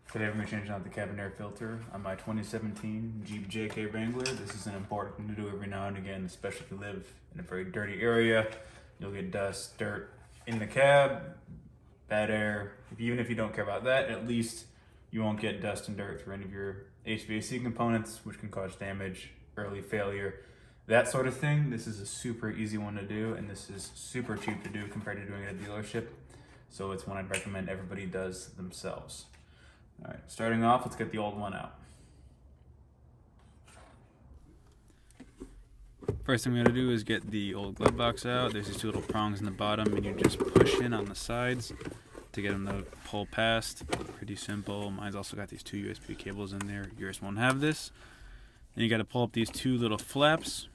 Today we're going to change out the cabin air filter on my 2017 Jeep JK Wrangler. This is an important thing to do every now and again, especially if you live in a very dirty area. You'll get dust, dirt in the cab, bad air. Even if you don't care about that, at least you won't get dust and dirt through any of your HVAC components, which can cause damage, early failure, that sort of thing. This is a super easy one to do, and this is super cheap to do compared to doing it at a dealership. So it's one I'd recommend everybody does themselves. All right, starting off, let's get the old one out. First thing we gotta do is get the old glove box out. There's these two little prongs in the bottom, and you just push in on the sides to get them to pull past. Pretty simple. Mine's also got these two USB cables in there. Yours won't have this. Then you gotta pull up these two little flaps.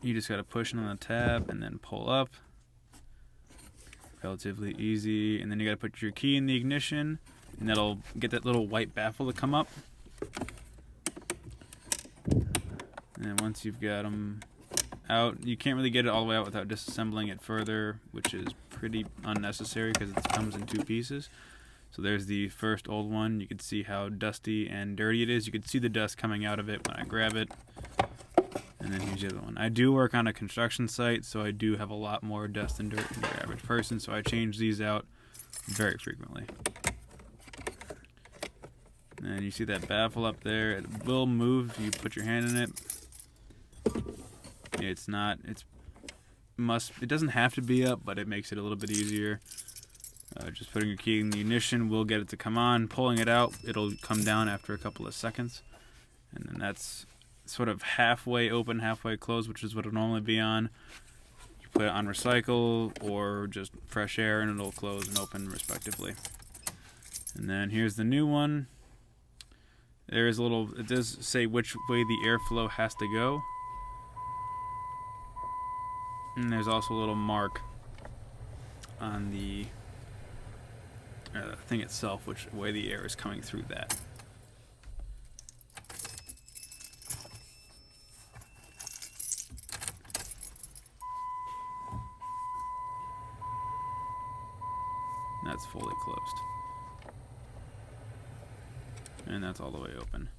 You just gotta push in on the tab and then pull up. Relatively easy. And then you gotta put your key in the ignition, and that'll get that little white baffle to come up. And then once you've got them out, you can't really get it all the way out without disassembling it further, which is pretty unnecessary because it comes in two pieces. So there's the first old one. You can see how dusty and dirty it is. You can see the dust coming out of it when I grab it. And then here's the other one. I do work on a construction site, so I do have a lot more dust and dirt than your average person, so I change these out very frequently. And you see that baffle up there. It will move if you put your hand in it. It doesn't have to be up, but it makes it a little bit easier. Just putting your key in the ignition will get it to come on. Pulling it out, it'll come down after a couple of seconds. And then that's sort of halfway open, halfway closed, which is what it'll normally be on. You put it on recycle or just fresh air, and it'll close and open respectively. And then here's the new one. There is it does say which way the airflow has to go. And there's also a little mark on the thing itself, which way the air is coming through that. That's fully closed. And that's all the way open.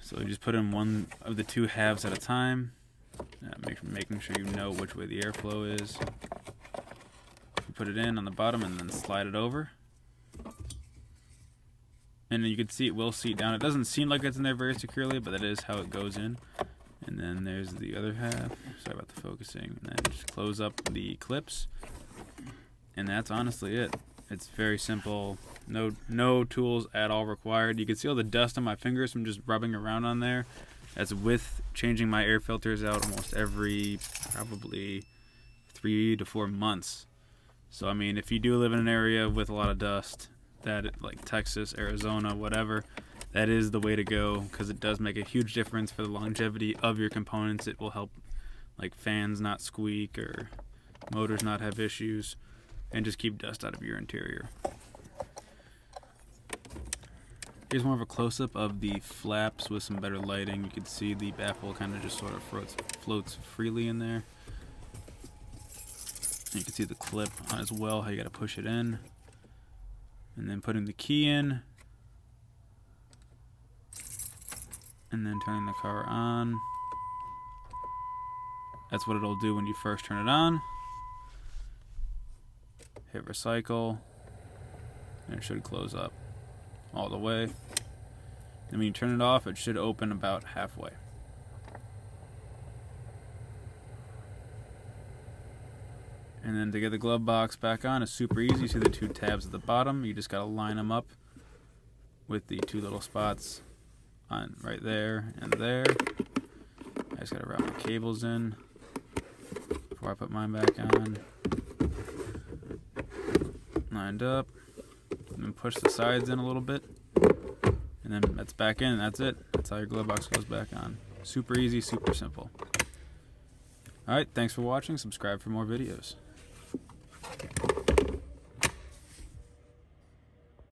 So you just put in one of the two halves at a time, making sure you know which way the airflow is. You put it in on the bottom and then slide it over. And then you can see it will seat down. It doesn't seem like it's in there very securely, but that is how it goes in. And then there's the other half. Sorry about the focusing. And then just close up the clips. And that's honestly it. It's very simple. No tools at all required. You can see all the dust on my fingers from just rubbing around on there. That's with changing my air filters out almost every probably 3 to 4 months. So I mean, if you do live in an area with a lot of dust, like Texas, Arizona, whatever, that is the way to go, because it does make a huge difference for the longevity of your components. It will help like fans not squeak or motors not have issues, and just keep dust out of your interior. Here's more of a close-up of the flaps with some better lighting. You can see the baffle kind of just sort of floats freely in there. And you can see the clip as well, how you got to push it in. And then putting the key in. And then turning the car on. That's what it'll do when you first turn it on. Hit recycle, and it should close up all the way. And when you turn it off, it should open about halfway. And then to get the glove box back on is super easy. You see the two tabs at the bottom. You just gotta line them up with the two little spots on right there and there. I just gotta route my cables in before I put mine back on. Lined up, and then push the sides in a little bit, and then that's back in, and that's it. That's how your glove box goes back on. Super easy, super simple. Alright, thanks for watching. Subscribe for more videos.